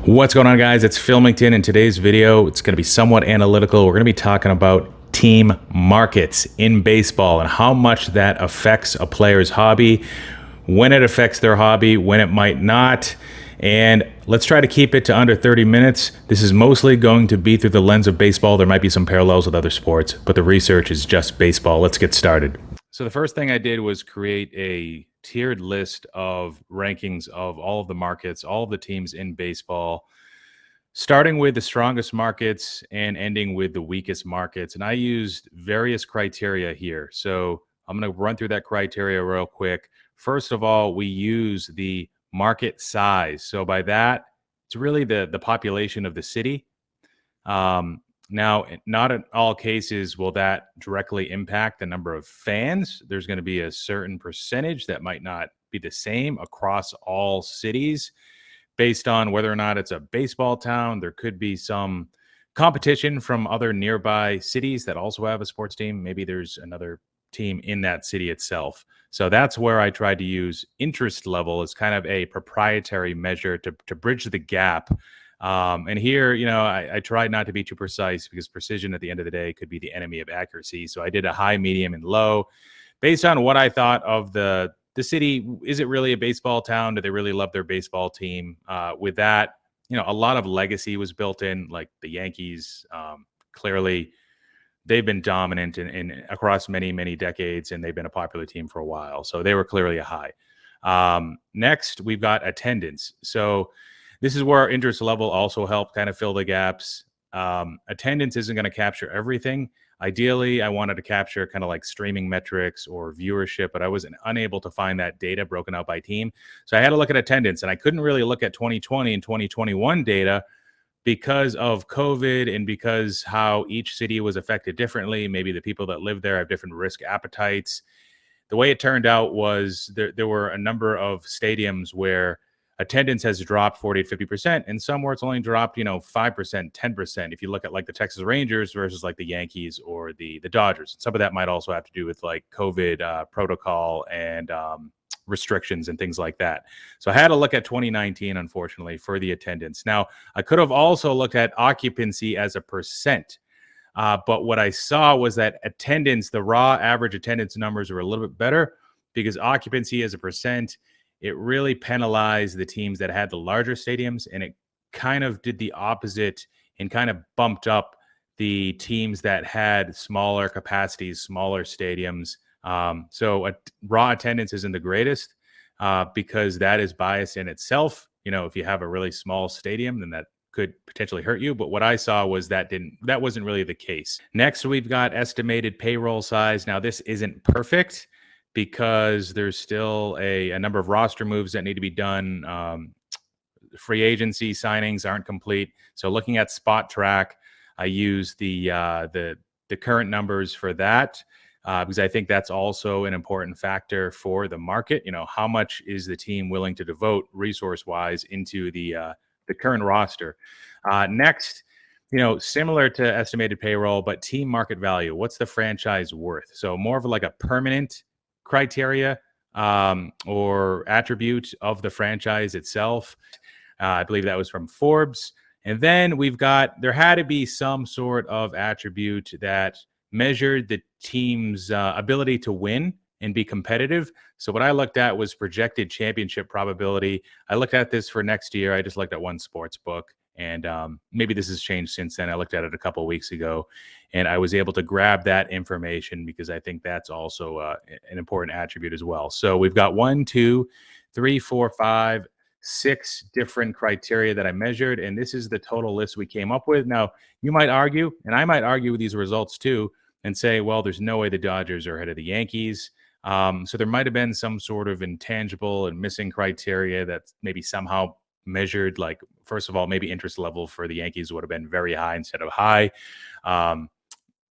What's going on, guys? It's Filmington. In today's video, it's going to be somewhat analytical. We're going to be talking about team markets in baseball and how much that affects a player's hobby, when it affects their hobby, when it might not. And let's try to keep it to under 30 minutes. This is mostly going to be through the lens of baseball. There might be some parallels with other sports, but the research is just baseball. Let's get started. So the first thing I did was create a tiered list of rankings of all of the markets, all of the teams in baseball, starting with the strongest markets and ending with the weakest markets. And I used various criteria here. So I'm going to run through that criteria real quick. First of all, we use the market size. So by that, it's really the population of the city. Now, not in all cases will that directly impact the number of fans. There's going to be a certain percentage that might not be the same across all cities based on whether or not it's a baseball town. There could be some competition from other nearby cities that also have a sports team. Maybe there's another team in that city itself. So that's where I tried to use interest level as kind of a proprietary measure to bridge the gap. And here, I tried not to be too precise because precision at the end of the day could be the enemy of accuracy. So I did a high, medium, and low based on what I thought of the city. Is it really a baseball town? Do they really love their baseball team? With that, a lot of legacy was built in, like the Yankees. Clearly, they've been dominant in across many, many decades, and they've been a popular team for a while. So they were clearly a high. Next, we've got attendance. So this is where interest level also helped kind of fill the gaps. Attendance isn't going to capture everything. Ideally, I wanted to capture kind of like streaming metrics or viewership, but I was unable to find that data broken out by team. So I had to look at attendance, and I couldn't really look at 2020 and 2021 data because of COVID and because how each city was affected differently. Maybe the people that live there have different risk appetites. The way it turned out was there were a number of stadiums where attendance has dropped 40 to 50%, and some where it's only dropped, 5%, 10%. If you look at like the Texas Rangers versus like the Yankees or the Dodgers, some of that might also have to do with like COVID protocol and restrictions and things like that. So I had to look at 2019, unfortunately, for the attendance. Now, I could have also looked at occupancy as a percent. But what I saw was that attendance, the raw average attendance numbers were a little bit better because occupancy as a percent, it really penalized the teams that had the larger stadiums, and it kind of did the opposite and kind of bumped up the teams that had smaller capacities, smaller stadiums. So raw attendance isn't the greatest because that is biased in itself. If you have a really small stadium, then that could potentially hurt you. But what I saw was that wasn't really the case. Next, we've got estimated payroll size. Now, this isn't perfect because there's still a number of roster moves that need to be done. Free agency signings aren't complete. So looking at Spot Track, I use the current numbers for that because I think that's also an important factor for the market. How much is the team willing to devote resource-wise into the current roster? Next, similar to estimated payroll, but team market value. What's the franchise worth? So more of like a permanent criteria or attribute of the franchise itself. I believe that was from Forbes. And then there had to be some sort of attribute that measured the team's ability to win and be competitive. So what I looked at was projected championship probability. I looked at this for next year. I just looked at one sports book, and maybe this has changed since then. I looked at it a couple of weeks ago, and I was able to grab that information because I think that's also an important attribute as well. So we've got 1, 2, 3, 4, 5, 6 different criteria that I measured, and this is the total list we came up with. Now, you might argue, and I might argue with these results too, and say, well, there's no way the Dodgers are ahead of the Yankees. So there might have been some sort of intangible and missing criteria that maybe somehow measured, like, first of all, maybe interest level for the Yankees would have been very high instead of high.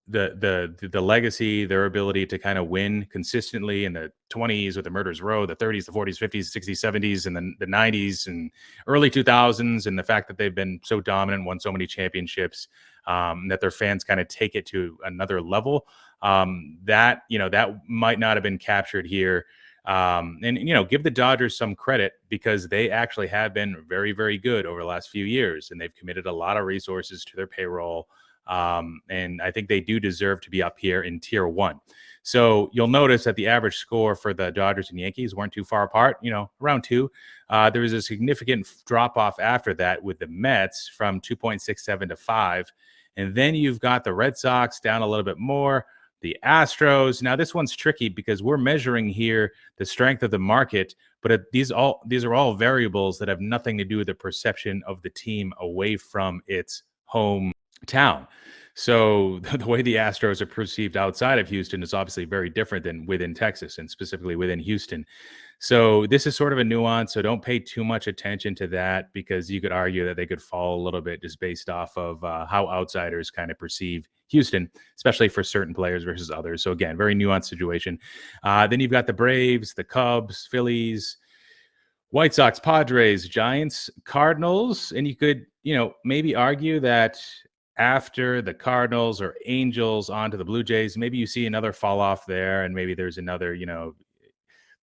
The legacy, their ability to kind of win consistently in the 20s with the Murderers Row, the 30s, the 40s, 50s, 60s, 70s, and the 90s and early 2000s, and the fact that they've been so dominant, won so many championships, that their fans kind of take it to another level. That might not have been captured here. And give the Dodgers some credit because they actually have been very, very good over the last few years, and they've committed a lot of resources to their payroll. And I think they do deserve to be up here in tier one. So you'll notice that the average score for the Dodgers and Yankees weren't too far apart, around two. There was a significant drop off after that with the Mets from 2.67 to 5. And then you've got the Red Sox down a little bit more, the Astros. Now, this one's tricky because we're measuring here the strength of the market, but these are all variables that have nothing to do with the perception of the team away from its hometown. So the way the Astros are perceived outside of Houston is obviously very different than within Texas and specifically within Houston. So this is sort of a nuance. So don't pay too much attention to that because you could argue that they could fall a little bit just based off of how outsiders kind of perceive Houston, especially for certain players versus others. So again, very nuanced situation. Then you've got the Braves, the Cubs, Phillies, White Sox, Padres, Giants, Cardinals, and you could, maybe argue that after the Cardinals or Angels onto the Blue Jays, maybe you see another fall off there, and maybe there's another,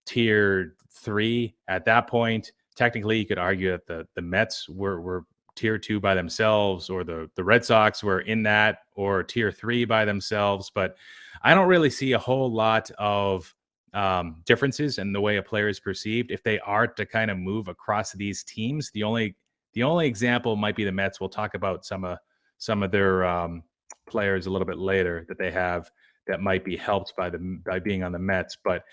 tier three at that point. Technically, you could argue that the Mets were tier two by themselves, or the Red Sox were in that, or tier three by themselves. But I don't really see a whole lot of differences in the way a player is perceived if they are to kind of move across these teams. The only example might be the Mets. We'll talk about some of their players a little bit later that they have that might be helped by being on the Mets. But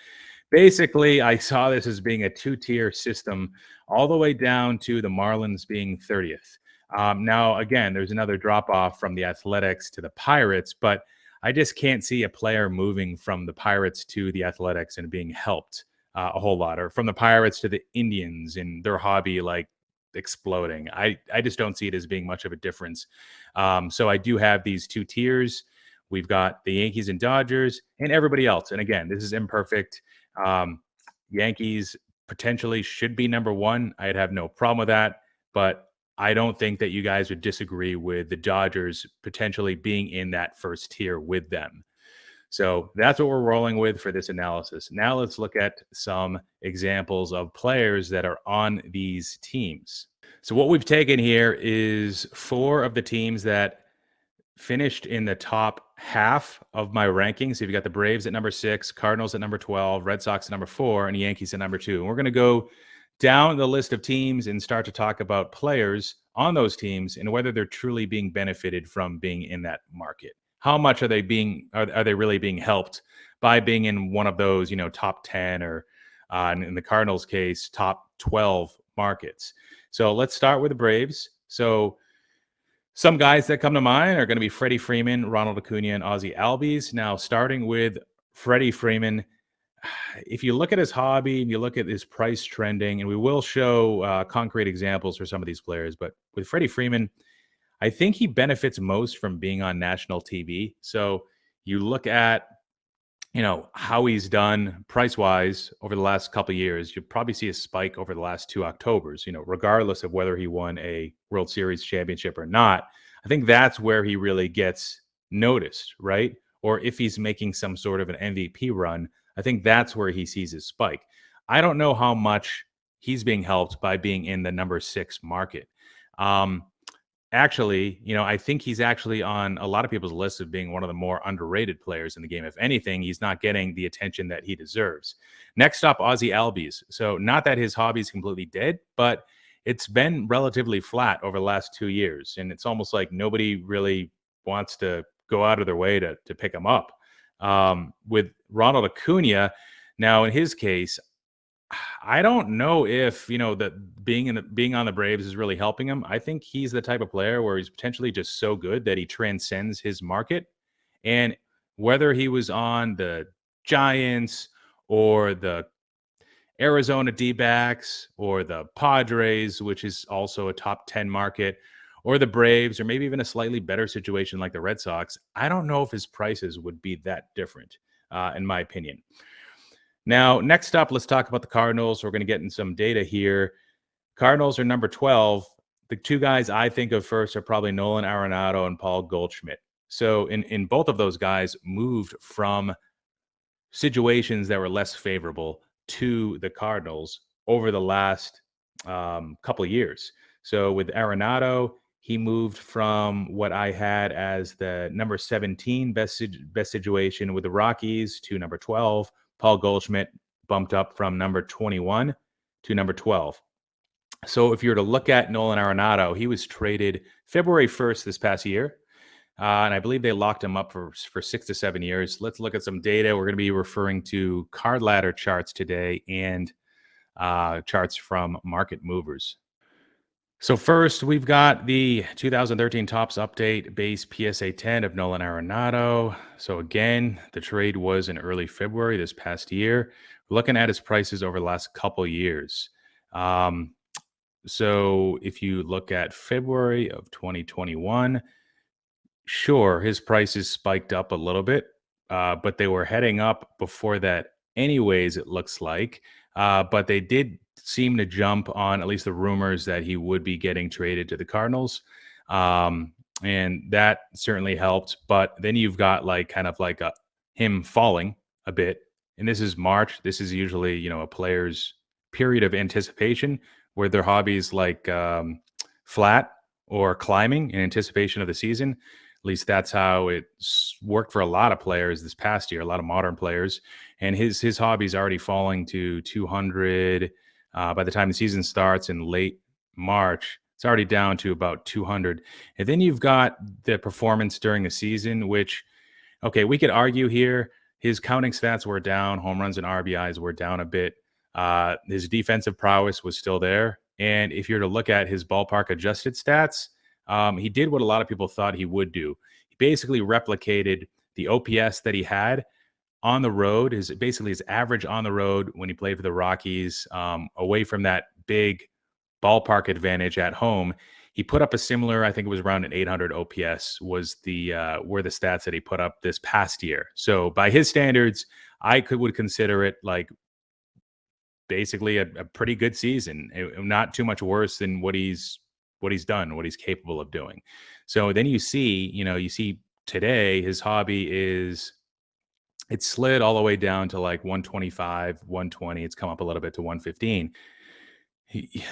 basically, I saw this as being a two-tier system all the way down to the Marlins being 30th. Now, again, there's another drop-off from the Athletics to the Pirates, but I just can't see a player moving from the Pirates to the Athletics and being helped a whole lot, or from the Pirates to the Indians and their hobby like exploding. I just don't see it as being much of a difference. So I do have these two tiers. We've got the Yankees and Dodgers and everybody else. And again, this is imperfect. Yankees potentially should be number one. I'd have no problem with that, but I don't think that you guys would disagree with the Dodgers potentially being in that first tier with them. So that's what we're rolling with for this analysis. Now let's look at some examples of players that are on these teams. So what we've taken here is 4 of the teams that finished in the top half of my rankings. So you've got the Braves at number 6, Cardinals at number 12, Red Sox at number 4, and Yankees at number 2. And we're going to go down the list of teams and start to talk about players on those teams and whether they're truly being benefited from being in that market. How much are they really being helped by being in one of those, top 10 or in the Cardinals case, top 12 markets? So let's start with the Braves. So some guys that come to mind are going to be Freddie Freeman, Ronald Acuna, and Ozzie Albies. Now, starting with Freddie Freeman, if you look at his hobby and you look at his price trending, and we will show concrete examples for some of these players, but with Freddie Freeman, I think he benefits most from being on national TV. So you look at, how he's done price-wise over the last couple of years, you'll probably see a spike over the last 2 Octobers, regardless of whether he won a World Series championship or not. I think that's where he really gets noticed, right? Or if he's making some sort of an MVP run, I think that's where he sees his spike. I don't know how much he's being helped by being in the number 6 market. Actually, I think he's actually on a lot of people's list of being one of the more underrated players in the game. If anything, he's not getting the attention that he deserves. Next up, Ozzie Albies. So not that his hobby is completely dead, but it's been relatively flat over the last 2 years. And it's almost like nobody really wants to go out of their way to pick him up. With Ronald Acuna, now in his case, I don't know if that being on the Braves is really helping him. I think he's the type of player where he's potentially just so good that he transcends his market. And whether he was on the Giants or the Arizona D-backs or the Padres, which is also a top 10 market, or the Braves, or maybe even a slightly better situation like the Red Sox, I don't know if his prices would be that different, in my opinion. Now, next up, let's talk about the Cardinals. We're going to get in some data here. Cardinals are number 12. The 2 guys I think of first are probably Nolan Arenado and Paul Goldschmidt. So in both of those guys moved from situations that were less favorable to the Cardinals over the last couple of years. So with Arenado, he moved from what I had as the number 17 best situation with the Rockies to number 12. Paul Goldschmidt bumped up from number 21 to number 12. So if you were to look at Nolan Arenado, he was traded February 1st this past year. And I believe they locked him up for 6 to 7 years. Let's look at some data. We're going to be referring to card ladder charts today and charts from market movers. So first, we've got the 2013 Topps Update base PSA 10 of Nolan Arenado. So again, the trade was in early February this past year. We're looking at his prices over the last couple years. So if you look at February of 2021, sure, his prices spiked up a little bit, but they were heading up before that anyways, it looks like. But they did seem to jump on at least the rumors that he would be getting traded to the Cardinals. And that certainly helped. But then you've got like kind of like him falling a bit. And this is March. This is usually, a player's period of anticipation where their hobbies like flat or climbing in anticipation of the season. At least that's how it's worked for a lot of players this past year, a lot of modern players. And his hobby's already falling to 200. By the time the season starts in late March, it's already down to about 200. And then you've got the performance during the season, which, okay, we could argue here. His counting stats were down. Home runs and RBIs were down a bit. His defensive prowess was still there. And if you're to look at his ballpark adjusted stats, he did what a lot of people thought he would do. He basically replicated the OPS that he had on the road, is basically his average on the road when he played for the Rockies, away from that big ballpark advantage at home. He put up a similar, I think it was around an 800 OPS were the stats that he put up this past year. So by his standards, would consider it like basically a pretty good season, not too much worse than what he's done, what he's capable of doing. So then you see today his hobby it's slid all the way down to like 125, 120. It's come up a little bit to 115.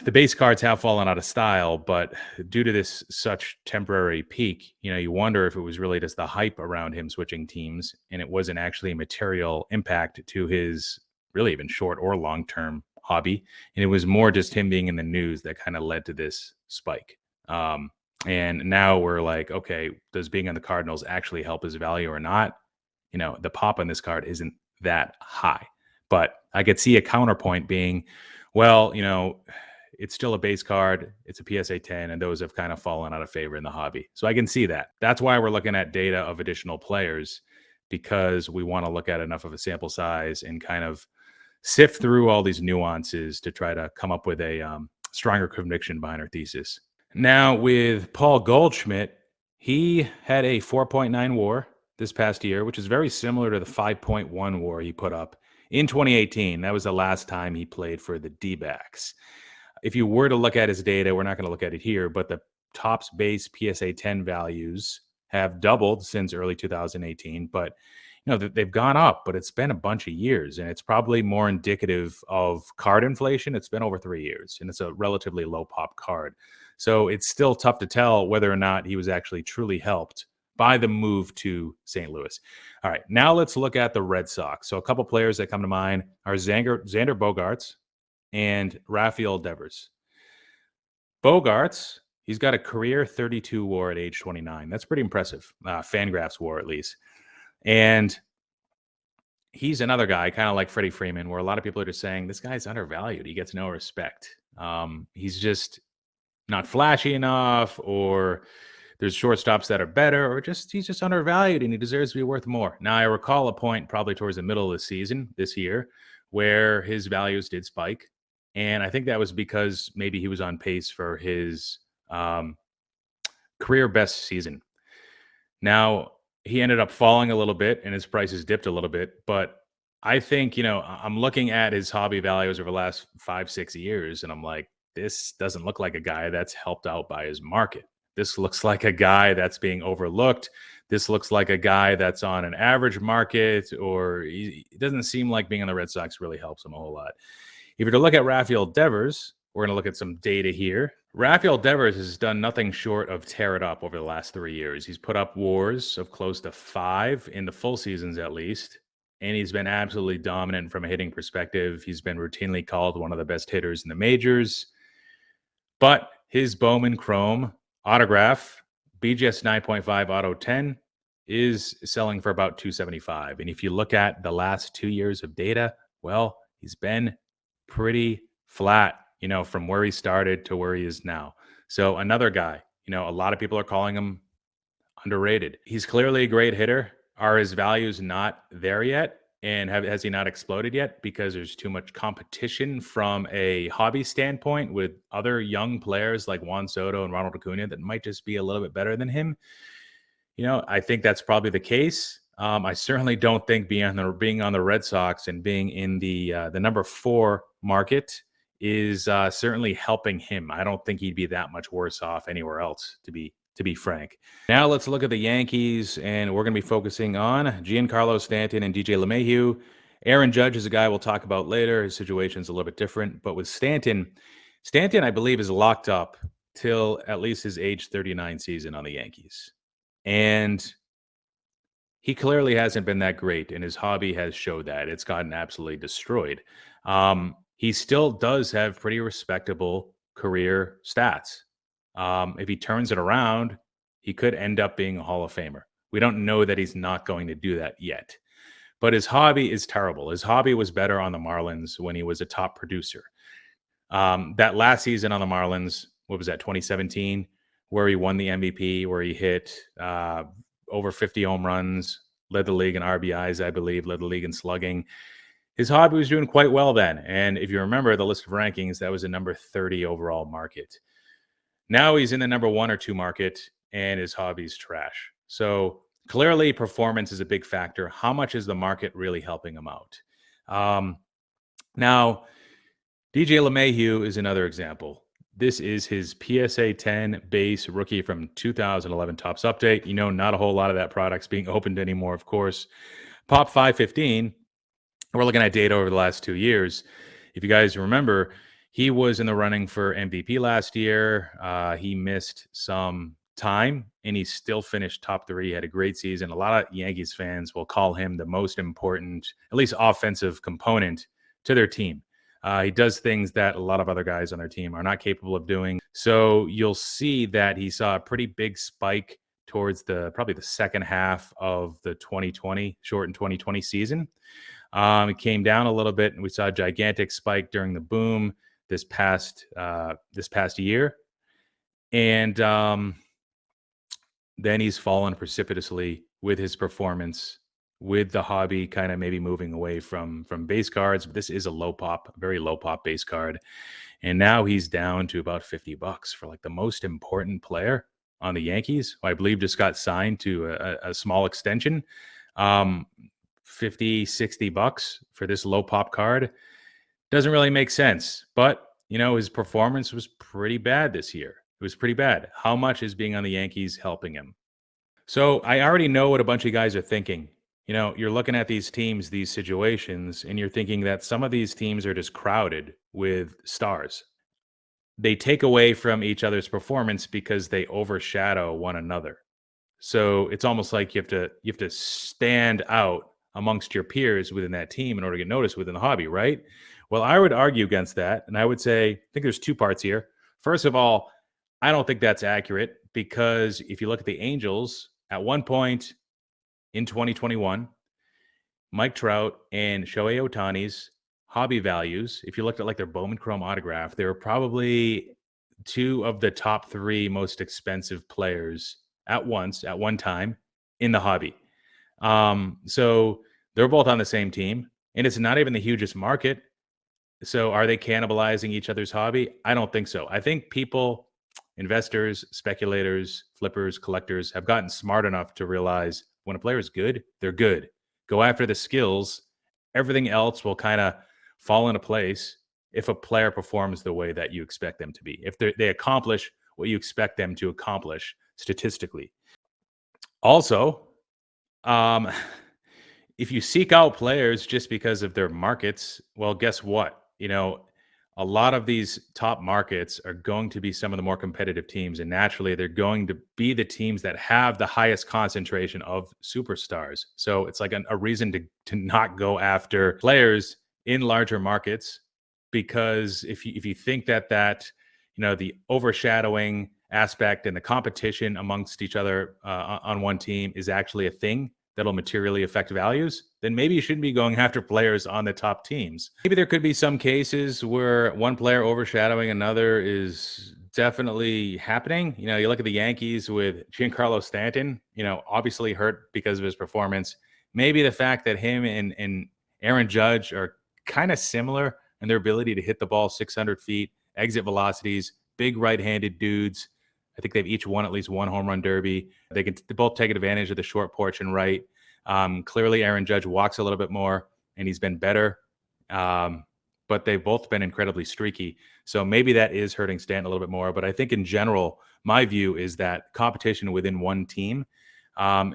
The base cards have fallen out of style, but due to this such temporary peak, you wonder if it was really just the hype around him switching teams and it wasn't actually a material impact to his really even short or long-term hobby. And it was more just him being in the news that kind of led to this spike. And now we're like, okay, does being on the Cardinals actually help his value or not? The pop on this card isn't that high, but I could see a counterpoint being, well, it's still a base card. It's a PSA 10, and those have kind of fallen out of favor in the hobby. So I can see that. That's why we're looking at data of additional players, because we want to look at enough of a sample size and kind of sift through all these nuances to try to come up with a stronger conviction behind our thesis. Now, with Paul Goldschmidt, he had a 4.9 WAR this past year, which is very similar to the 5.1 WAR he put up in 2018. That was the last time he played for the D-backs. If you were to look at his data, we're not going to look at it here, but the Topps base PSA 10 values have doubled since early 2018. But they've gone up, but it's been a bunch of years, and it's probably more indicative of card inflation. It's been over 3 years, and it's a relatively low pop card. So it's still tough to tell whether or not he was actually truly helped by the move to St. Louis. All right, now let's look at the Red Sox. So a couple players that come to mind are Xander Bogaerts and Rafael Devers. Bogaerts, he's got a career 32 WAR at age 29. That's pretty impressive. Fangraphs WAR, at least. And he's another guy, kind of like Freddie Freeman, where a lot of people are just saying, this guy's undervalued. He gets no respect. He's just not flashy enough, or there's shortstops that are better, or he's just undervalued and he deserves to be worth more. Now, I recall a point probably towards the middle of the season this year where his values did spike. And I think that was because maybe he was on pace for his career best season. Now, he ended up falling a little bit and his prices dipped a little bit. But I think, I'm looking at his hobby values over the last 5-6 years, and I'm like, this doesn't look like a guy that's helped out by his market. This looks like a guy that's being overlooked. This looks like a guy that's on an average market, or it doesn't seem like being on the Red Sox really helps him a whole lot. If you're to look at Rafael Devers, we're going to look at some data here. Rafael Devers has done nothing short of tear it up over the last 3 years. He's put up WARs of close to 5 in the full seasons at least, and he's been absolutely dominant from a hitting perspective. He's been routinely called one of the best hitters in the majors. But his Bowman Chrome autograph, BGS 9.5 Auto 10, is selling for about $275. And if you look at the last 2 years of data, well, he's been pretty flat, from where he started to where he is now. So another guy, a lot of people are calling him underrated. He's clearly a great hitter. Are his values not there yet? And has he not exploded yet? Because there's too much competition from a hobby standpoint with other young players like Juan Soto and Ronald Acuna that might just be a little bit better than him. I think that's probably the case. I certainly don't think being on the Red Sox and being in the number 4 market is certainly helping him. I don't think he'd be that much worse off anywhere else, to be frank. Now let's look at the Yankees, and we're going to be focusing on Giancarlo Stanton and DJ LeMahieu. Aaron Judge is a guy we'll talk about later. His situation's a little bit different, but with Stanton, I believe is locked up till at least his age 39 season on the Yankees. And he clearly hasn't been that great, and his hobby has showed that. It's gotten absolutely destroyed. He still does have pretty respectable career stats. If he turns it around, he could end up being a Hall of Famer. We don't know that he's not going to do that yet. But his hobby is terrible. His hobby was better on the Marlins when he was a top producer. That last season on the Marlins, what was that, 2017, where he won the MVP, where he hit over 50 home runs, led the league in RBIs, I believe, led the league in slugging. His hobby was doing quite well then. And if you remember the list of rankings, that was a number 30 overall market. Now he's in the number 1 or 2 market, and his hobby's trash. So clearly performance is a big factor. How much is the market really helping him out? Now, DJ LeMahieu is another example. This is his PSA 10 base rookie from 2011 Topps Update. Not a whole lot of that product's being opened anymore, of course. Pop 515, we're looking at data over the last 2 years. If you guys remember, he was in the running for MVP last year. He missed some time, and he still finished top 3. He had a great season. A lot of Yankees fans will call him the most important, at least offensive component to their team. He does things that a lot of other guys on their team are not capable of doing. So you'll see that he saw a pretty big spike towards probably the second half of the 2020, shortened 2020 season. It came down a little bit, and we saw a gigantic spike during the boom this past year. And then he's fallen precipitously with his performance, with the hobby kind of maybe moving away from base cards. But this is a very low pop base card. And now he's down to about $50 for like the most important player on the Yankees, who I believe just got signed to a small extension. $50-$60 for this low pop card doesn't really make sense. But, his performance was pretty bad this year. It was pretty bad. How much is being on the Yankees helping him? So I already know what a bunch of guys are thinking. You're looking at these teams, these situations, and you're thinking that some of these teams are just crowded with stars. They take away from each other's performance because they overshadow one another. So it's almost like you have to stand out amongst your peers within that team in order to get noticed within the hobby, right? Well, I would argue against that, and I would say, I think there's 2 parts here. First of all, I don't think that's accurate, because if you look at the Angels, at one point in 2021, Mike Trout and Shohei Ohtani's hobby values, if you looked at like their Bowman Chrome autograph, they were probably 2 of the top 3 most expensive players at one time in the hobby. So they're both on the same team, and it's not even the hugest market. So are they cannibalizing each other's hobby? I don't think so. I think people, investors, speculators, flippers, collectors have gotten smart enough to realize when a player is good, they're good. Go after the skills. Everything else will kind of fall into place if a player performs the way that you expect them to be. If they accomplish what you expect them to accomplish statistically. Also, um, if you seek out players just because of their markets, well, guess what? A lot of these top markets are going to be some of the more competitive teams, and naturally, they're going to be the teams that have the highest concentration of superstars. So it's like a reason to not go after players in larger markets, because if you think that the overshadowing aspect and the competition amongst each other on one team is actually a thing that'll materially affect values, then maybe you shouldn't be going after players on the top teams. Maybe there could be some cases where one player overshadowing another is definitely happening. You look at the Yankees with Giancarlo Stanton, obviously hurt because of his performance. Maybe the fact that him and Aaron Judge are kind of similar in their ability to hit the ball 600 feet, exit velocities, big right-handed dudes. I think they've each won at least one home run derby. They both take advantage of the short porch and right. Clearly, Aaron Judge walks a little bit more, and he's been better. But they've both been incredibly streaky. So maybe that is hurting Stanton a little bit more. But I think in general, my view is that competition within one team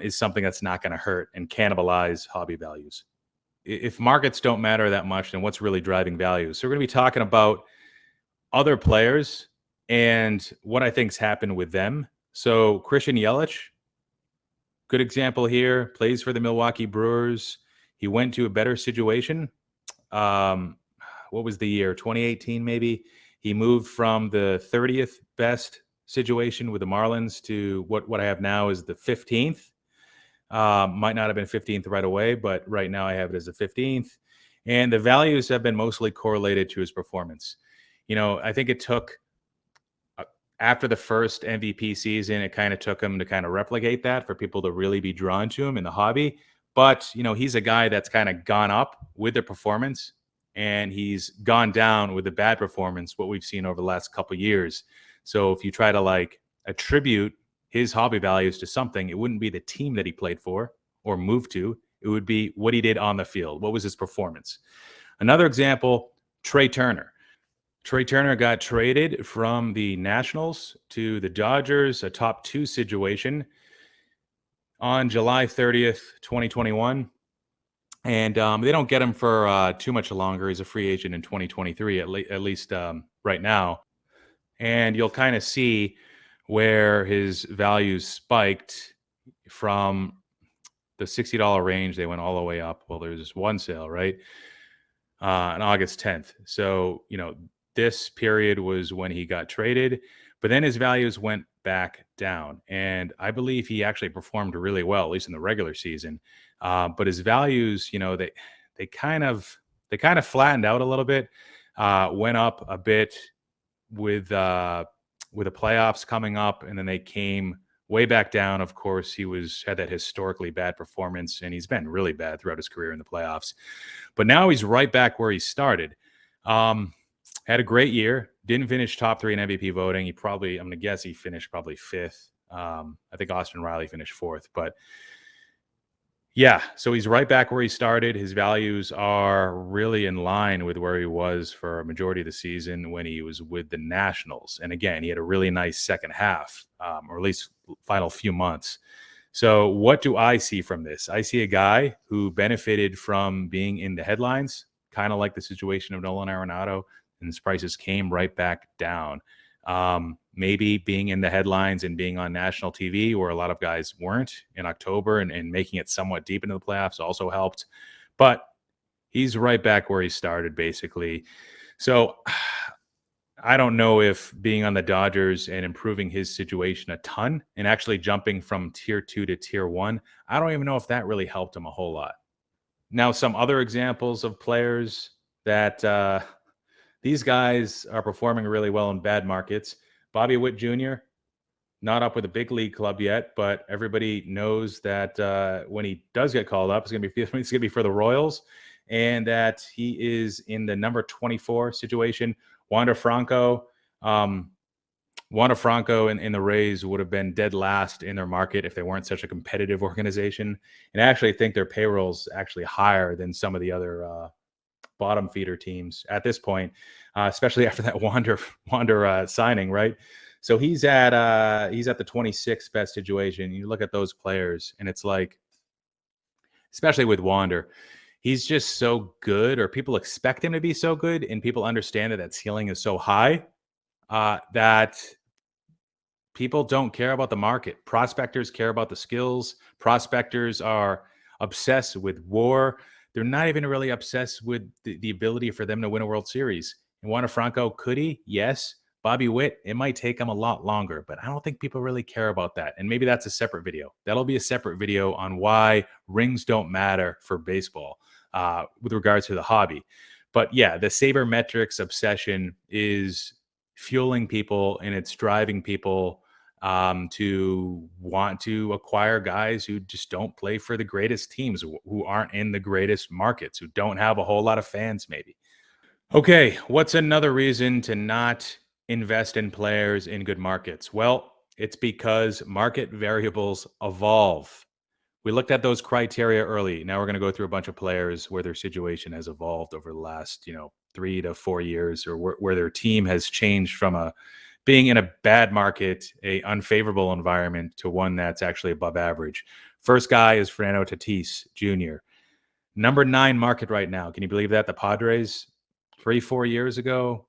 is something that's not going to hurt and cannibalize hobby values. If markets don't matter that much, then what's really driving values? So we're going to be talking about other players and what I think's happened with them. So Christian Yelich, good example here, plays for the Milwaukee Brewers. He went to a better situation. What was the year? 2018, maybe. He moved from the 30th best situation with the Marlins to what I have now is the 15th. Might not have been 15th right away, but right now I have it as the 15th. And the values have been mostly correlated to his performance. I think it took after the first MVP season, it kind of took him to kind of replicate that for people to really be drawn to him in the hobby. But, he's a guy that's kind of gone up with the performance, and he's gone down with the bad performance, what we've seen over the last couple of years. So if you try to attribute his hobby values to something, it wouldn't be the team that he played for or moved to. It would be what he did on the field. What was his performance? Another example, Trey Turner. Trey Turner got traded from the Nationals to the Dodgers, a top 2 situation, on July 30th, 2021. And they don't get him for too much longer. He's a free agent in 2023, at least right now. And you'll kind of see where his values spiked from the $60 range. They went all the way up. Well, there's this one sale, right? On August 10th. So, this period was when he got traded, but then his values went back down. And I believe he actually performed really well, at least in the regular season. But his values, they kind of flattened out a little bit, went up a bit with the playoffs coming up, and then they came way back down. Of course, he had that historically bad performance, and he's been really bad throughout his career in the playoffs. But now he's right back where he started. Had a great year. Didn't finish top 3 in MVP voting. I'm going to guess he finished probably 5th. I think Austin Riley finished 4th. But yeah, so he's right back where he started. His values are really in line with where he was for a majority of the season when he was with the Nationals. And again, he had a really nice second half, or at least final few months. So what do I see from this? I see a guy who benefited from being in the headlines, kind of like the situation of Nolan Arenado, and his prices came right back down. Maybe being in the headlines and being on national TV, where a lot of guys weren't in October, and making it somewhat deep into the playoffs also helped. But he's right back where he started, basically. So I don't know if being on the Dodgers and improving his situation a ton and actually jumping from tier 2 to tier 1, I don't even know if that really helped him a whole lot. Now, some other examples of players that these guys are performing really well in bad markets. Bobby Witt Jr., not up with a big league club yet, but everybody knows that when he does get called up, it's going to be for the Royals, and that he is in the number 24 situation. Wander Franco in the Rays would have been dead last in their market if they weren't such a competitive organization. And I actually think their payroll's actually higher than some of the other bottom feeder teams at this point, especially after that Wander signing, right? So he's at the 26th best situation. You look at those players, and it's like, especially with Wander, he's just so good, or people expect him to be so good, and people understand that that ceiling is so high that people don't care about the market. Prospectors care about the skills. Prospectors are obsessed with WAR. They're not even really obsessed with the ability for them to win a World Series. And Juan Franco, could he? Yes. Bobby Witt, it might take him a lot longer, but I don't think people really care about that. And maybe that's a separate video. That'll be a separate video on why rings don't matter for baseball with regards to the hobby. But yeah, the sabermetrics obsession is fueling people, and it's driving people to want to acquire guys who just don't play for the greatest teams, who aren't in the greatest markets, who don't have a whole lot of fans, maybe. Okay, what's another reason to not invest in players in good markets? Well, it's because market variables evolve. We looked at those criteria early. Now we're going to go through a bunch of players where their situation has evolved over the last, 3 to 4 years, or where their team has changed from a being in a bad market, a unfavorable environment, to one that's actually above average. First guy is Fernando Tatis Jr. Number 9 market right now. Can you believe that? The Padres, 3, 4 years ago,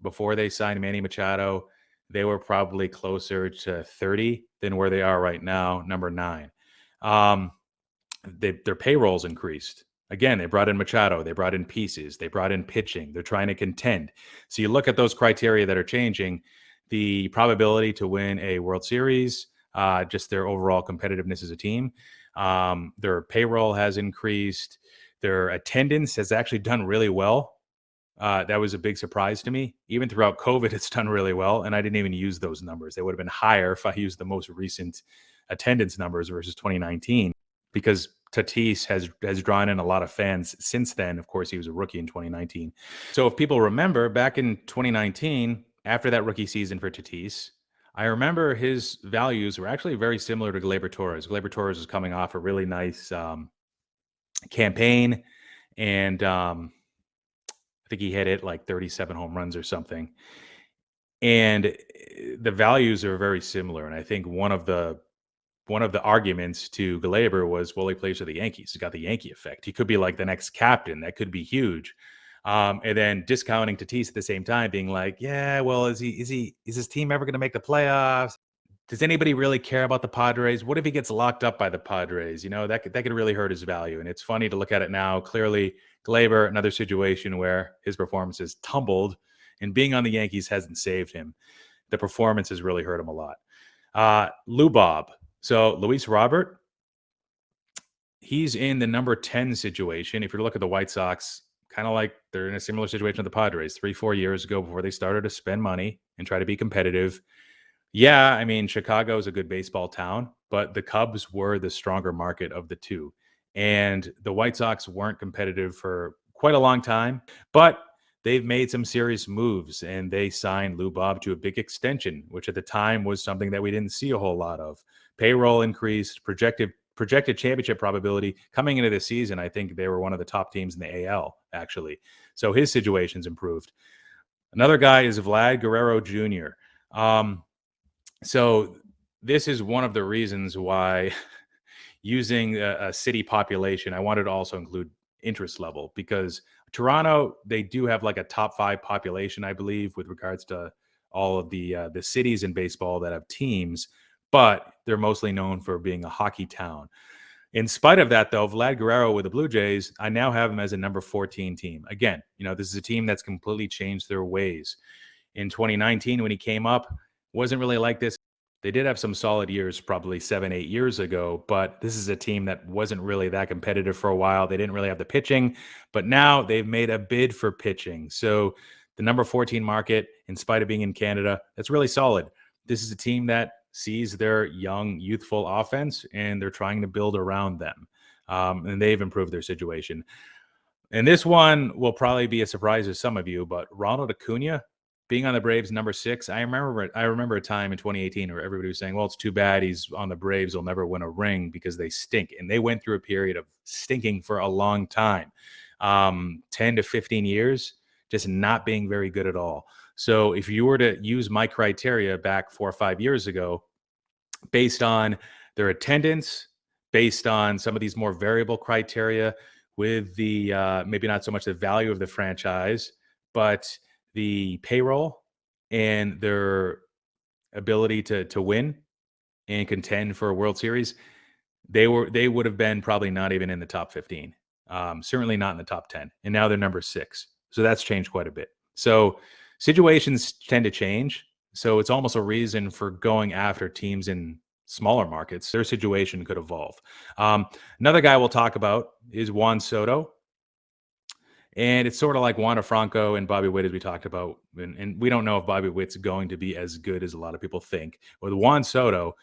before they signed Manny Machado, they were probably closer to 30 than where they are right now, number 9. Um, their payrolls increased. Again, they brought in Machado, they brought in pieces, they brought in pitching. They're trying to contend. So you look at those criteria that are changing, the probability to win a World Series, just their overall competitiveness as a team. Their payroll has increased. Their attendance has actually done really well. That was a big surprise to me. Even throughout COVID, it's done really well, and I didn't even use those numbers. They would have been higher if I used the most recent attendance numbers versus 2019, because Tatis has drawn in a lot of fans since then. Of course, he was a rookie in 2019. So if people remember, back in 2019, after that rookie season for Tatis, I remember his values were actually very similar to Gleyber Torres. Gleyber Torres was coming off a really nice campaign, and I think he hit it like 37 home runs or something. And the values are very similar. And I think one of the arguments to Glaber was, well, he plays for the Yankees. He's got the Yankee effect. He could be like the next captain. That could be huge. And then discounting Tatis at the same time, being like, yeah, well, is his team ever going to make the playoffs? Does anybody really care about the Padres? What if he gets locked up by the Padres? That could really hurt his value. And it's funny to look at it now. Clearly, Glaber, another situation where his performance has tumbled, and being on the Yankees hasn't saved him. The performance has really hurt him a lot. Lou Bob. So Luis Robert, he's in the number 10 situation. If you look at the White Sox, kind of like they're in a similar situation with the Padres 3, 4 years ago, before they started to spend money and try to be competitive. Yeah, I mean, Chicago is a good baseball town, but the Cubs were the stronger market of the two. And the White Sox weren't competitive for quite a long time, but they've made some serious moves, and they signed Lou Bob to a big extension, which at the time was something that we didn't see a whole lot of. Payroll increased, projected championship probability coming into this season. I think they were one of the top teams in the AL, actually. So his situation's improved. Another guy is Vlad Guerrero Jr. So this is one of the reasons why using a city population, I wanted to also include interest level, because Toronto, they do have like a top 5 population, I believe, with regards to all of the cities in baseball that have teams, but they're mostly known for being a hockey town. In spite of that, though, Vlad Guerrero with the Blue Jays, I now have him as a number 14 team. Again, this is a team that's completely changed their ways. In 2019, when he came up, wasn't really like this. They did have some solid years probably 7, 8 years ago, but this is a team that wasn't really that competitive for a while. They didn't really have the pitching, but now they've made a bid for pitching. So the number 14 market, in spite of being in Canada, that's really solid. This is a team that sees their young, youthful offense, and they're trying to build around them. And they've improved their situation. And this one will probably be a surprise to some of you, but Ronald Acuna being on the Braves number 6. I remember a time in 2018 where everybody was saying, well, it's too bad he's on the Braves. They'll never win a ring because they stink. And they went through a period of stinking for a long time, 10 to 15 years, just not being very good at all. So if you were to use my criteria back 4 or 5 years ago, based on their attendance, based on some of these more variable criteria, with the maybe not so much the value of the franchise, but the payroll and their ability to win and contend for a World Series, they would have been probably not even in the top 15. Certainly not in the top 10. And now they're number 6. So that's changed quite a bit. So situations tend to change. So it's almost a reason for going after teams in smaller markets. Their situation could evolve. Another guy we'll talk about is Juan Soto. And it's sort of like Wander Franco and Bobby Witt, as we talked about. And we don't know if Bobby Witt's going to be as good as a lot of people think. With Juan Soto,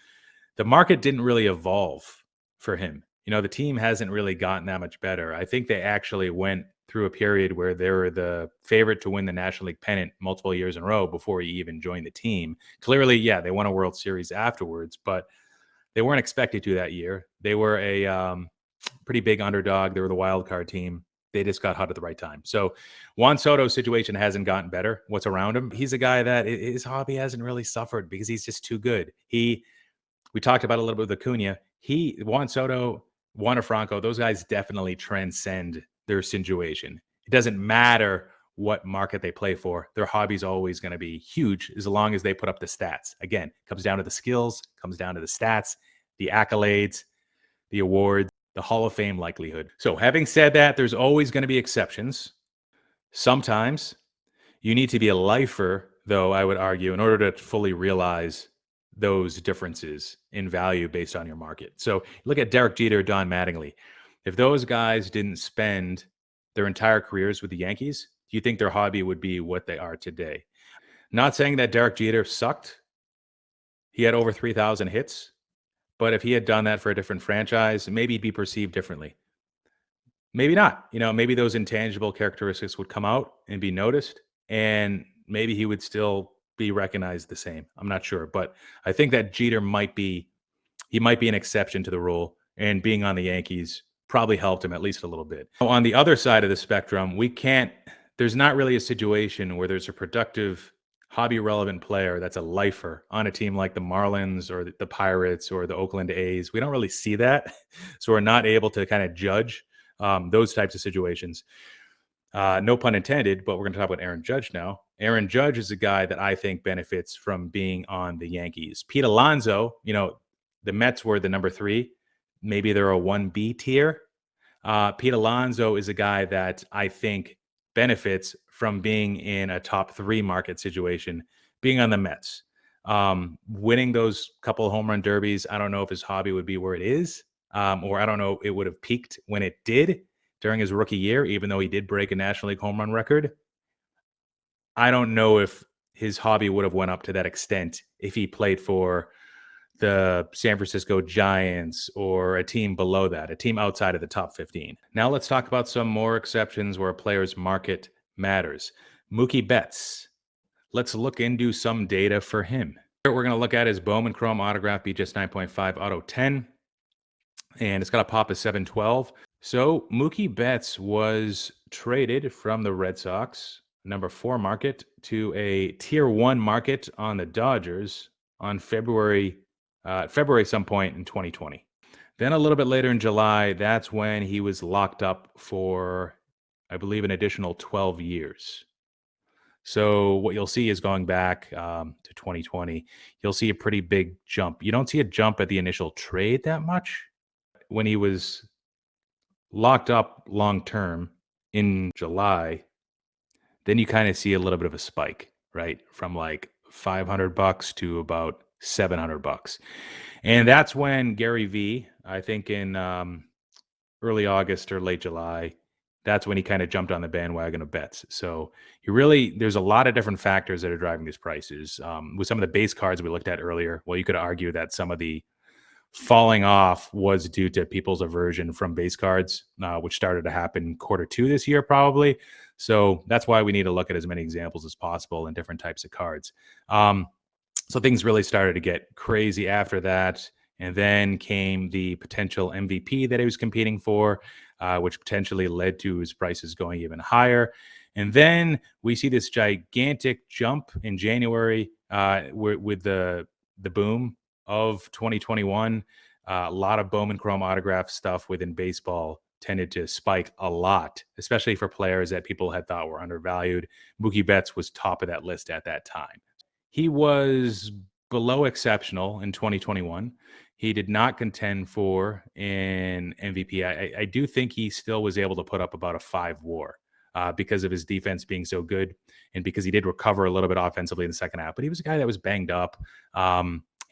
the market didn't really evolve for him. The team hasn't really gotten that much better. I think they actually went through a period where they were the favorite to win the National League pennant multiple years in a row before he even joined the team. Clearly, yeah, they won a World Series afterwards, but they weren't expected to that year. They were a pretty big underdog. They were the wild card team. They just got hot at the right time. So Juan Soto's situation hasn't gotten better. What's around him? He's a guy that his hobby hasn't really suffered because he's just too good. We talked about a little bit with Acuna. Juan Soto, Wander Franco, those guys definitely transcend their situation. It doesn't matter what market they play for. Their hobby's always going to be huge as long as they put up the stats. Again, it comes down to the skills, comes down to the stats, the accolades, the awards, the Hall of Fame likelihood. So having said that, there's always going to be exceptions. Sometimes you need to be a lifer, though, I would argue, in order to fully realize those differences in value based on your market. So look at Derek Jeter, Don Mattingly. If those guys didn't spend their entire careers with the Yankees, do you think their hobby would be what they are today? Not saying that Derek Jeter sucked. He had over 3,000 hits. But if he had done that for a different franchise, maybe he'd be perceived differently. Maybe not. Maybe those intangible characteristics would come out and be noticed, and maybe he would still be recognized the same. I'm not sure, but I think that Jeter might be an exception to the rule, and being on the Yankees probably helped him at least a little bit. On the other side of the spectrum, there's not really a situation where there's a productive hobby relevant player that's a lifer on a team like the Marlins or the Pirates or the Oakland A's. We don't really see that. So we're not able to kind of judge those types of situations. No pun intended, but we're going to talk about Aaron Judge now. Aaron Judge is a guy that I think benefits from being on the Yankees. Pete Alonso, the Mets were the number 3. Maybe they're a 1B tier. Pete Alonso is a guy that I think benefits from being in a top 3 market situation, being on the Mets. Winning those couple of home run derbies, I don't know if his hobby would be where it is, or I don't know it would have peaked when it did during his rookie year, even though he did break a National League home run record. I don't know if his hobby would have went up to that extent if he played for the San Francisco Giants or a team below that, a team outside of the top 15. Now let's talk about some more exceptions where a player's market matters. Mookie Betts. Let's look into some data for him. What we're going to look at is Bowman Chrome Autograph BGS 9.5 Auto 10. And it's got a pop of 712. So Mookie Betts was traded from the Red Sox, number 4 market, to a tier 1 market on the Dodgers on February some point in 2020. Then a little bit later in July, that's when he was locked up for, I believe, an additional 12 years. So what you'll see is going back to 2020, you'll see a pretty big jump. You don't see a jump at the initial trade that much. When he was locked up long term in July, then you kind of see a little bit of a spike, right? From like $500 to about $700. And that's when Gary V, I think in early August or late July, that's when he kind of jumped on the bandwagon of Betts. So there's a lot of different factors that are driving these prices. With some of the base cards we looked at earlier, well, you could argue that some of the falling off was due to people's aversion from base cards, which started to happen Q2 this year, probably. So that's why we need to look at as many examples as possible in different types of cards. So things really started to get crazy after that. And then came the potential MVP that he was competing for, which potentially led to his prices going even higher. And then we see this gigantic jump in January with the boom of 2021. A lot of Bowman Chrome autograph stuff within baseball tended to spike a lot, especially for players that people had thought were undervalued. Mookie Betts was top of that list at that time. He was below exceptional in 2021. He did not contend for an MVP. I do think he still was able to put up about a 5 WAR because of his defense being so good and because he did recover a little bit offensively in the second half. But he was a guy that was banged up.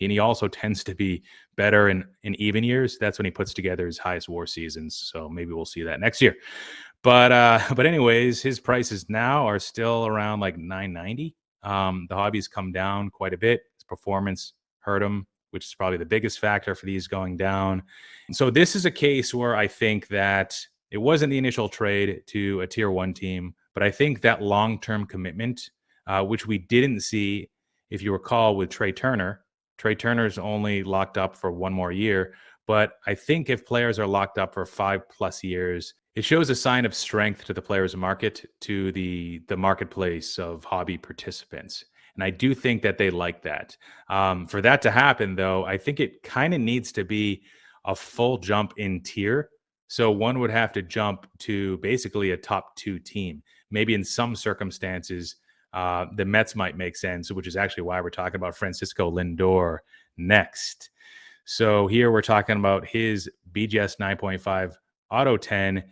And he also tends to be better in even years. That's when he puts together his highest WAR seasons. So maybe we'll see that next year. But anyways, his prices now are still around like 990. The hobby's come down quite a bit. His performance hurt him, which is probably the biggest factor for these going down. So this is a case where I think that it wasn't the initial trade to a tier one team, but I think that long-term commitment, which we didn't see, if you recall, with Trey Turner. Trey Turner's only locked up for 1 more year, but I think if players are locked up for 5+ years, it shows a sign of strength to the players market, to the marketplace of hobby participants. And I do think that they like that. For that to happen, though, I think it kind of needs to be a full jump in tier. So one would have to jump to basically a top two team. Maybe in some circumstances, the Mets might make sense, which is actually why we're talking about Francisco Lindor next. So here we're talking about his BGS 9.5 Auto 10,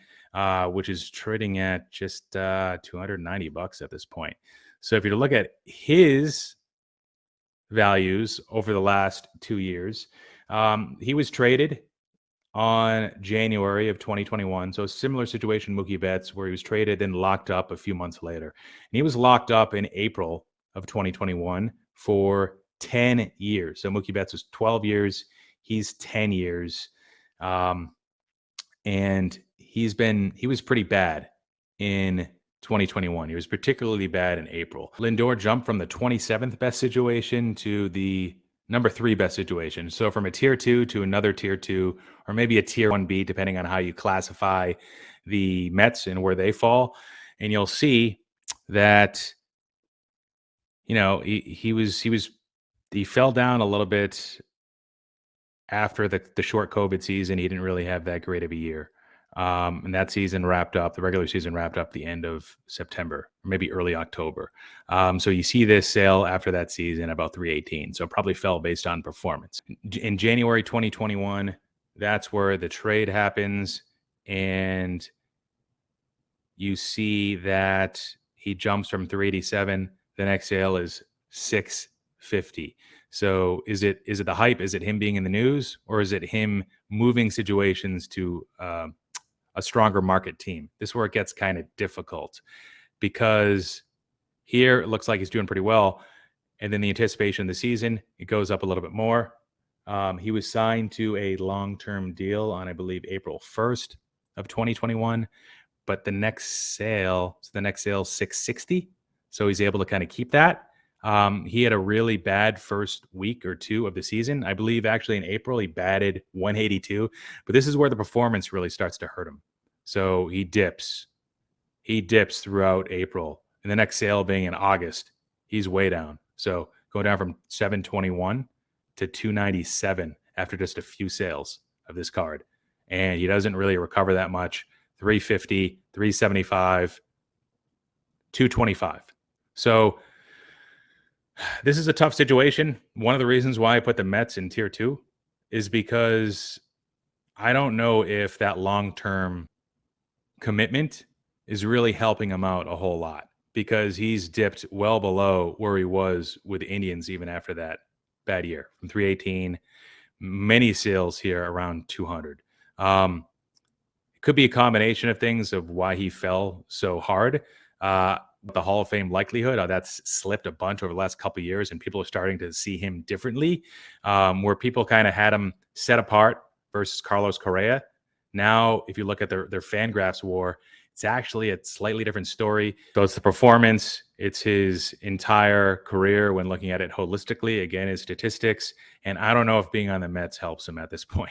which is trading at just $290 at this point. So if you look at his values over the last 2 years, he was traded on January of 2021. So a similar situation, Mookie Betts, where he was traded and locked up a few months later. And he was locked up in April of 2021 for 10 years. So Mookie Betts was 12 years. He's 10 years. And he was pretty bad in 2021. He was particularly bad in April. Lindor jumped from the 27th best situation to the number 3 best situation. So from a tier 2 to another tier 2, or maybe a tier 1B, depending on how you classify the Mets and where they fall. And you'll see that, he fell down a little bit after the short COVID season. He didn't really have that great of a year. And that season wrapped up, the regular season wrapped up the end of September, or maybe early October. So you see this sale after that season about 318. So it probably fell based on performance. In January 2021, that's where the trade happens. And you see that he jumps from 387. The next sale is 650. So is it the hype? Is it him being in the news, or is it him moving situations to a stronger market team? This is where it gets kind of difficult, because here it looks like he's doing pretty well. And then the anticipation of the season, it goes up a little bit more. He was signed to a long-term deal on, I believe, April 1st of 2021. But the next sale, 660. So he's able to kind of keep that. He had a really bad first week or two of the season. I believe actually in April, he batted 182. But this is where the performance really starts to hurt him. So he dips. He dips throughout April. And the next sale being in August, he's way down. So going down from 721 to 297 after just a few sales of this card. And he doesn't really recover that much. 350, 375, 225. So this is a tough situation. One of the reasons why I put the Mets in tier 2 is because I don't know if that long-term commitment is really helping him out a whole lot, because he's dipped well below where he was with the Indians even after that bad year, from 318, many sales here around 200. It could be a combination of things of why he fell so hard. The Hall of Fame likelihood, that's slipped a bunch over the last couple of years, and people are starting to see him differently, where people kind of had him set apart versus Carlos Correa. Now, if you look at their Fangraphs war, it's actually a slightly different story. So it's the performance, it's his entire career when looking at it holistically, again, his statistics. And I don't know if being on the Mets helps him at this point.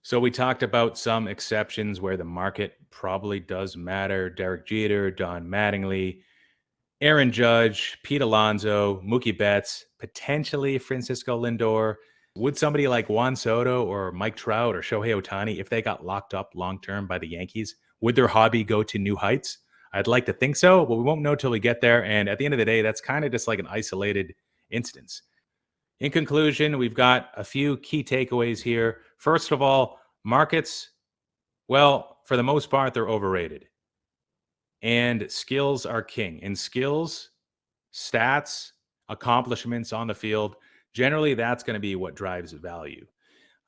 So we talked about some exceptions where the market probably does matter. Derek Jeter, Don Mattingly, Aaron Judge, Pete Alonso, Mookie Betts, potentially Francisco Lindor. Would somebody like Juan Soto or Mike Trout or Shohei Ohtani, if they got locked up long term by the Yankees, would their hobby go to new heights? I'd like to think so, but we won't know till we get there. And at the end of the day, that's kind of just like an isolated instance. In conclusion, we've got a few key takeaways here. First of all, markets, well, for the most part, they're overrated. And skills are king. And skills, stats, accomplishments on the field, generally that's going to be what drives value.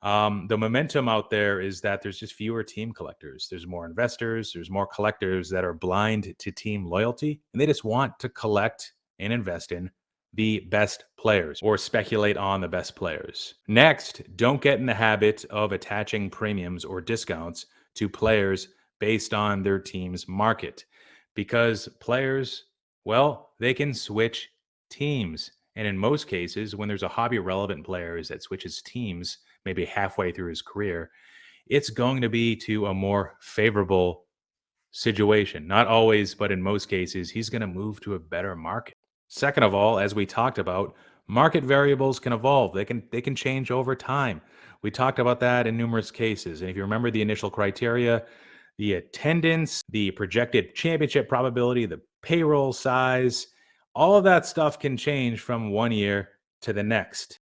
The momentum out there is that there's just fewer team collectors. There's more investors. There's more collectors that are blind to team loyalty, and they just want to collect and invest in the best players or speculate on the best players. Next, don't get in the habit of attaching premiums or discounts to players based on their team's market because players, well, they can switch teams. And in most cases, when there's a hobby relevant player that switches teams, maybe halfway through his career, it's going to be to a more favorable situation. Not always, but in most cases, he's going to move to a better market. Second of all, as we talked about, market variables can evolve. They can change over time. We talked about that in numerous cases. And if you remember the initial criteria, the attendance, the projected championship probability, the payroll size, all of that stuff can change from one year to the next.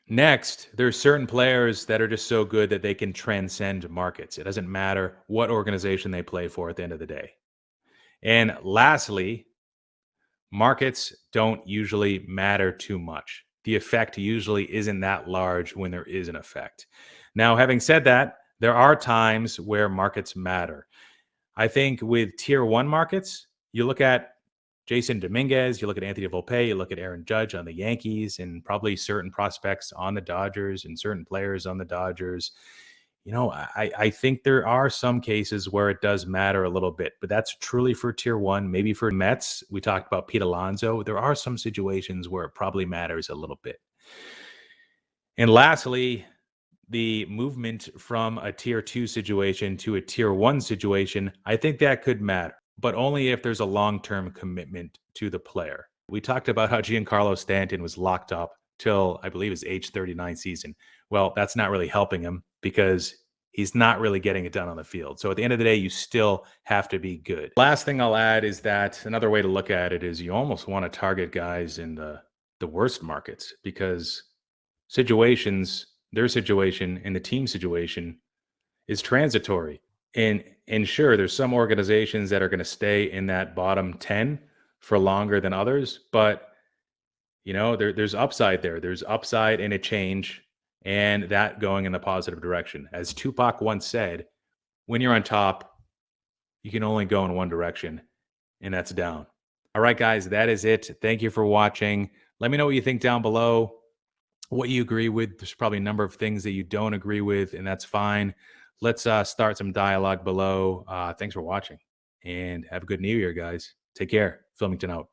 Next, there's certain players that are just so good that they can transcend markets. It doesn't matter what organization they play for at the end of the day. And lastly, markets don't usually matter too much. The effect usually isn't that large when there is an effect. Now, having said that, there are times where markets matter. I think with tier one markets, you look at Jason Dominguez, you look at Anthony Volpe, you look at Aaron Judge on the Yankees, and probably certain prospects on the Dodgers and certain players on the Dodgers. I think there are some cases where it does matter a little bit, but that's truly for tier one. Maybe for Mets, we talked about Pete Alonso. There are some situations where it probably matters a little bit. And lastly, the movement from a tier two situation to a tier one situation, I think that could matter, but only if there's a long term commitment to the player. We talked about how Giancarlo Stanton was locked up till I believe his age 39 season. Well, that's not really helping him because he's not really getting it done on the field. So at the end of the day, you still have to be good. Last thing I'll add is that another way to look at it is you almost want to target guys in the worst markets because situations, their situation and the team situation is transitory. And sure, there's some organizations that are going to stay in that bottom 10 for longer than others, but there's upside there. There's upside in a change and that going in the positive direction. As Tupac once said, when you're on top, you can only go in one direction, and that's down. All right, guys, that is it. Thank you for watching. Let me know what you think down below, what you agree with. There's probably a number of things that you don't agree with, and that's fine. Let's start some dialogue below. Thanks for watching, and have a good New Year, guys. Take care. Filmington out.